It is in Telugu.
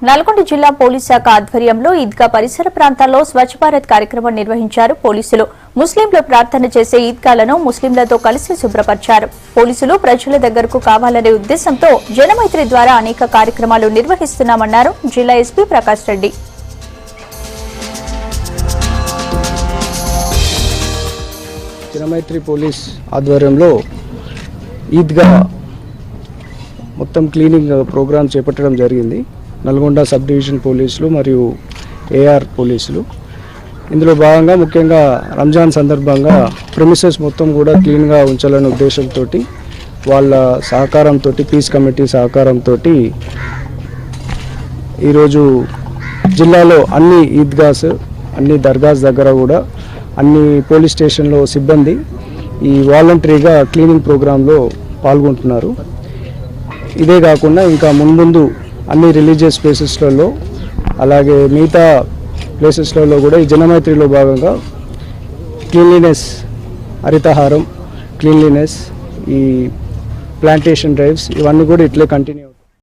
నల్గొండ జిల్లా పోలీస్ శాఖ ఆధ్వర్యంలో ఈద్గా పరిసర ప్రాంతాల్లో స్వచ్ఛ భారత్ కార్యక్రమం నిర్వహించారు. పోలీసులు ముస్లింలు ప్రార్థన చేసే ఈద్గాలను ముస్లింలతో కలిసి శుభ్రపరిచారు. పోలీసులు ప్రజల దగ్గరకు కావాలనే ఉద్దేశంతో జనమైత్రి ద్వారా అనేక కార్యక్రమాలు నిర్వహిస్తున్నామన్నారు జిల్లా ఎస్పీ ప్రకాష్ రెడ్డి. జనమైత్రి పోలీస్ ఆధ్వర్యంలో ఈద్గా మొత్తం క్లీనింగ్ ప్రోగ్రామ్ చేపట్టడం జరిగింది. నల్గొండ సబ్ డివిజన్ పోలీసులు మరియు ఏఆర్ పోలీసులు ఇందులో భాగంగా ముఖ్యంగా రంజాన్ సందర్భంగా ప్రెమిసెస్ మొత్తం కూడా క్లీన్గా ఉంచాలనే ఉద్దేశంతో వాళ్ళ సహకారంతో పీస్ కమిటీ సహకారంతో ఈరోజు జిల్లాలో అన్ని ఈద్గాస్ అన్ని దర్గాస్ దగ్గర కూడా అన్ని పోలీస్ స్టేషన్లో సిబ్బంది ఈ వాలంటరీగా క్లీనింగ్ ప్రోగ్రాంలో పాల్గొంటున్నారు. ఇదే కాకుండా ఇంకా ముందు అన్ని రిలీజియస్ ప్లేసెస్లలో అలాగే మిగతా ప్లేసెస్లలో కూడా ఈ జనమైత్రిలో భాగంగా క్లీన్లీనెస్, హరితహారం, క్లీన్లీనెస్, ఈ ప్లాంటేషన్ డ్రైవ్స్ ఇవన్నీ కూడా ఇట్లే కంటిన్యూ